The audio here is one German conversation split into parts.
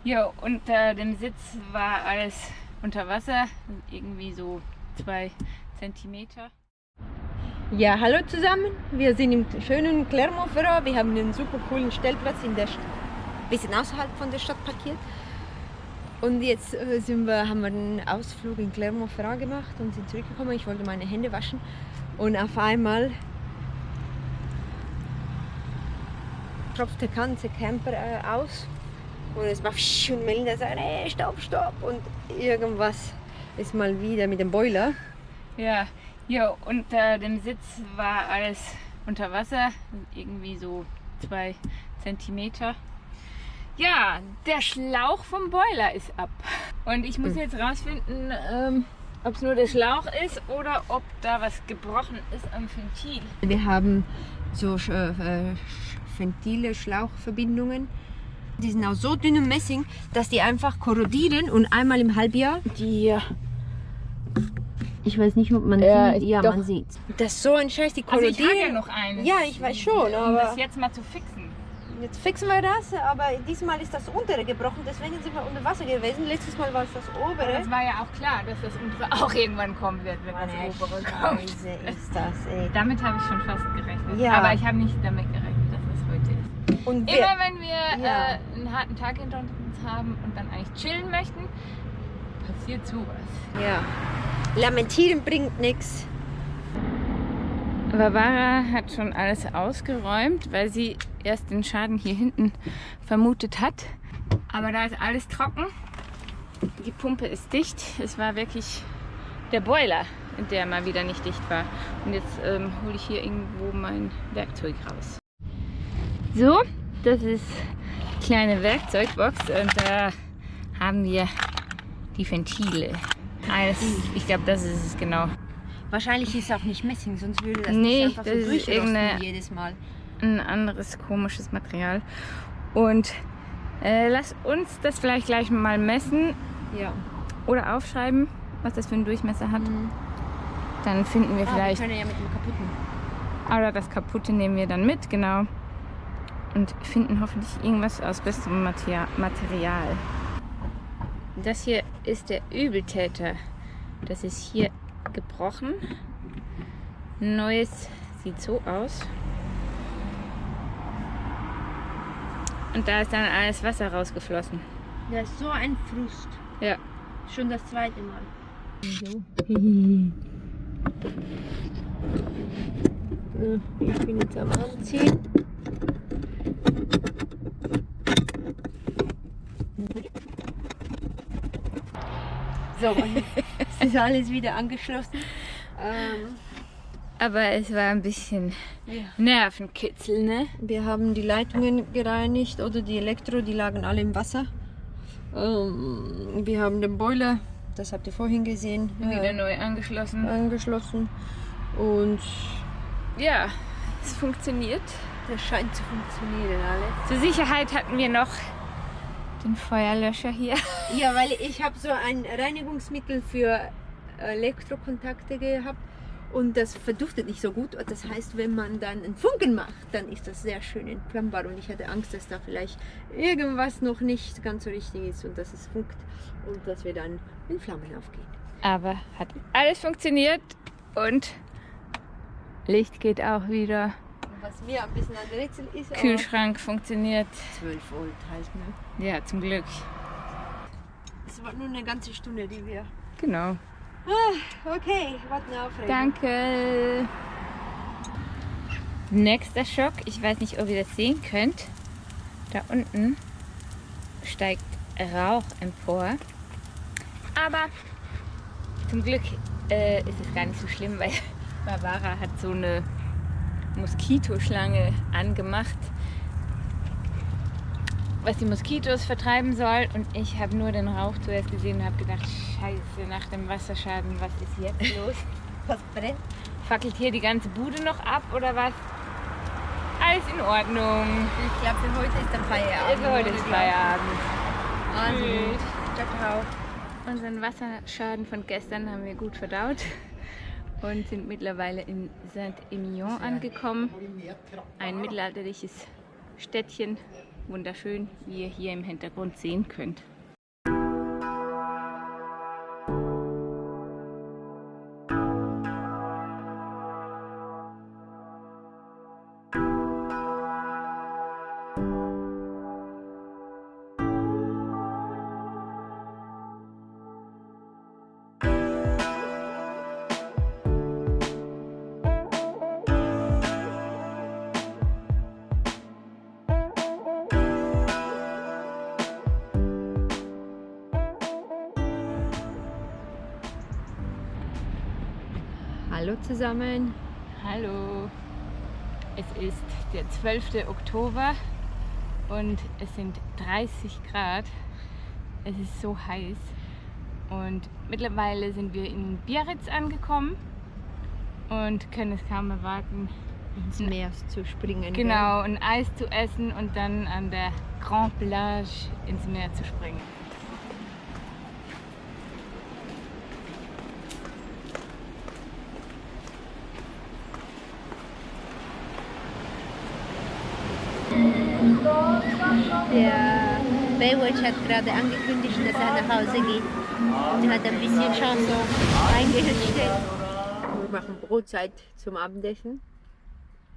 Ja, unter dem Sitz war alles unter Wasser, irgendwie so 2 Zentimeter. Ja, hallo zusammen. Wir sind im schönen Clermont-Ferrand. Wir haben einen super coolen Stellplatz in der Stadt, bisschen außerhalb von der Stadt parkiert. Und jetzt haben wir einen Ausflug in Clermont-Ferrand gemacht und sind zurückgekommen. Ich wollte meine Hände waschen und auf einmal tropft der ganze Camper aus. Und es war und Melinda sagt, hey, stopp, stopp. Und irgendwas ist mal wieder mit dem Boiler. Ja, hier unter dem Sitz war alles unter Wasser, irgendwie so 2 Zentimeter. Ja, der Schlauch vom Boiler ist ab. Und ich muss jetzt rausfinden, ob es nur der Schlauch ist oder ob da was gebrochen ist am Ventil. Wir haben so Ventile, Schlauchverbindungen. Die sind aus so dünnem Messing, dass die einfach korrodieren und einmal im Halbjahr die. Ich weiß nicht, ob man sieht. Ja, man sieht. Das ist so ein Scheiß, die Also korrodieren. ich habe ja noch eines. Ja, ich weiß schon, Um aber das jetzt mal zu fixen. jetzt fixen wir das. Aber diesmal ist das untere gebrochen, deswegen sind wir unter Wasser gewesen. Letztes Mal war es das Aber obere. das war ja auch klar, dass das untere auch irgendwann kommen wird, wenn das obere kommt. Scheiße ist das, ey. Damit habe ich schon fast gerechnet. Ja. Aber ich habe nicht damit gerechnet, dass das heute ist. Und Immer wenn wir Ja. einen harten Tag hinter uns haben und dann eigentlich chillen möchten, passiert sowas. ja. Lamentieren bringt nichts. Barbara hat schon alles ausgeräumt, weil sie erst den Schaden hier hinten vermutet hat. Aber da ist alles trocken. Die Pumpe ist dicht. Es war wirklich der Boiler, der mal wieder nicht dicht war. Und jetzt hole ich hier irgendwo mein Werkzeug raus. So, das ist die kleine Werkzeugbox und da haben wir die Ventile. Ich glaube, das ist es genau. Wahrscheinlich ist es auch nicht Messing, sonst würde das Nee, nicht einfach das so ist durchrosten jedes Mal. Ein anderes komisches Material. Und lass uns das vielleicht gleich mal messen Ja. oder aufschreiben, was das für einen Durchmesser hat. Dann finden wir vielleicht. Wir können ja mit dem kaputten. Oder das kaputte nehmen wir dann mit, genau. Und finden hoffentlich irgendwas aus bestem Material. Das hier ist der Übeltäter. Das ist hier gebrochen. Neues sieht so aus. Und da ist dann alles Wasser rausgeflossen. Das ist so ein Frust. Ja. Schon das zweite Mal. So. Ich bin jetzt am Anziehen. So, es ist alles wieder angeschlossen. Aber es war ein bisschen Nervenkitzel, ne? Wir haben die Leitungen gereinigt oder die die lagen alle im Wasser. Wir haben den Boiler, das habt ihr vorhin gesehen, Wieder neu angeschlossen. angeschlossen. Und Ja, es funktioniert. das scheint zu funktionieren alles. Zur Sicherheit hatten wir noch den Feuerlöscher hier. Ja, weil ich habe so ein Reinigungsmittel für Elektrokontakte gehabt und das verduftet nicht so gut. Das heißt, wenn man dann einen Funken macht, dann ist das sehr schön entflammbar und ich hatte Angst, dass da vielleicht irgendwas noch nicht ganz so richtig ist und dass es funkt und dass wir dann in Flammen aufgehen. Aber hat alles funktioniert und Licht geht auch wieder. Was mir ein bisschen ein Rätsel ist, Kühlschrank funktioniert. 12 Volt halt, ne? Ja, zum Glück. Es war nur eine ganze Stunde, die wir... Genau. Okay, was eine Aufregung. Danke. Nächster Schock. Ich weiß nicht, ob ihr das sehen könnt. Da unten steigt Rauch empor. Aber zum Glück ist es gar nicht so schlimm, weil Barbara hat so eine Moskitoschlange angemacht, was die Moskitos vertreiben soll. Und ich habe nur den Rauch zuerst gesehen und habe gedacht, scheiße, nach dem Wasserschaden, was ist jetzt los? Was brennt? Fackelt hier die ganze Bude noch ab oder was? Alles in Ordnung. Ich glaube, für heute ist dann Feierabend. Für heute ist Feierabend. Also Tschüss. gut. Ciao, ciao. Unseren Wasserschaden von gestern haben wir gut verdaut und sind mittlerweile in Saint-Emilion angekommen. Ein mittelalterliches Städtchen wunderschön, wie ihr hier im Hintergrund sehen könnt. Hallo zusammen. Hallo, es ist der 12. Oktober und es sind 30 Grad. Es ist so heiß und mittlerweile sind wir in Biarritz angekommen und können es kaum erwarten, Ins Meer zu springen. genau, ein Eis zu essen und dann an der Grand Plage ins Meer zu springen. Der Baywatch hat gerade angekündigt, dass er nach Hause geht. Er hat ein bisschen Chanson eingestellt. Wir machen Brotzeit zum Abendessen,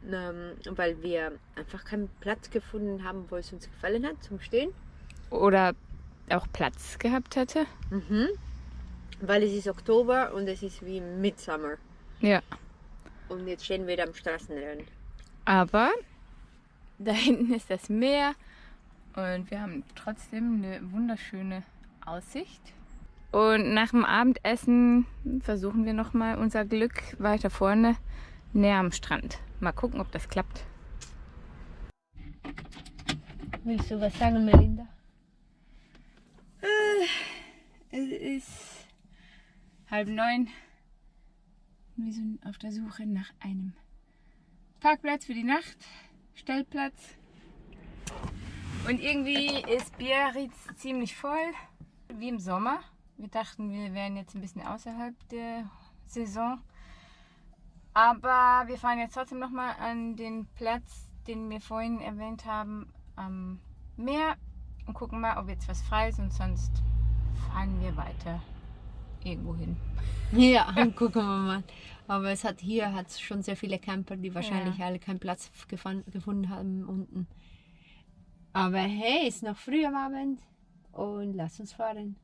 weil wir einfach keinen Platz gefunden haben, wo es uns gefallen hat zum Stehen. Oder auch Platz gehabt hätte. Weil es ist Oktober und es ist wie Midsummer. Ja. Und jetzt stehen wir da am Straßenrand. Aber da hinten ist das Meer und wir haben trotzdem eine wunderschöne Aussicht. Und nach dem Abendessen versuchen wir nochmal unser Glück weiter vorne, näher am Strand. Mal gucken, ob das klappt. Willst du was sagen, Melinda? Es ist 8:30. Wir sind auf der Suche nach einem Parkplatz für die Nacht, Stellplatz. Und irgendwie ist Biarritz ziemlich voll, wie im Sommer. Wir dachten, wir wären jetzt ein bisschen außerhalb der Saison. Aber wir fahren jetzt trotzdem nochmal an den Platz, den wir vorhin erwähnt haben, am Meer und gucken mal, ob jetzt was frei ist, und sonst fahren wir weiter irgendwo hin. Ja, gucken wir mal. Aber es hat hier schon sehr viele Camper, die wahrscheinlich alle keinen Platz gefunden haben unten. Aber hey, ist noch früh am Abend und lass uns fahren.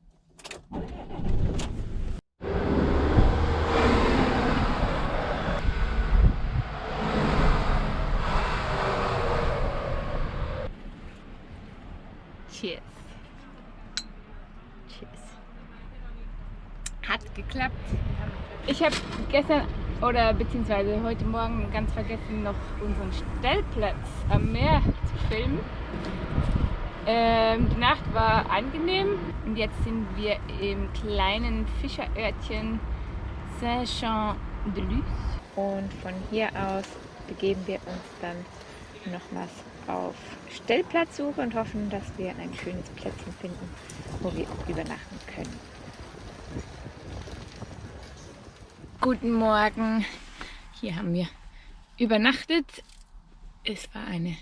Cheers. Cheers. Hat geklappt. Ich habe gestern oder beziehungsweise heute Morgen ganz vergessen, noch unseren Stellplatz am Meer zu filmen. Die Nacht war angenehm und jetzt sind wir im kleinen Fischerörtchen Saint-Jean-de-Luz. Und von hier aus begeben wir uns dann nochmals auf Stellplatzsuche und hoffen, dass wir ein schönes Plätzchen finden, wo wir übernachten können. Guten Morgen, hier haben wir übernachtet. Es war eine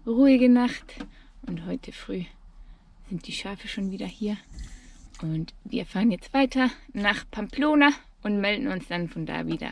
ruhige Nacht und heute früh sind die Schafe schon wieder hier. Und wir fahren jetzt weiter nach Pamplona und melden uns dann von da wieder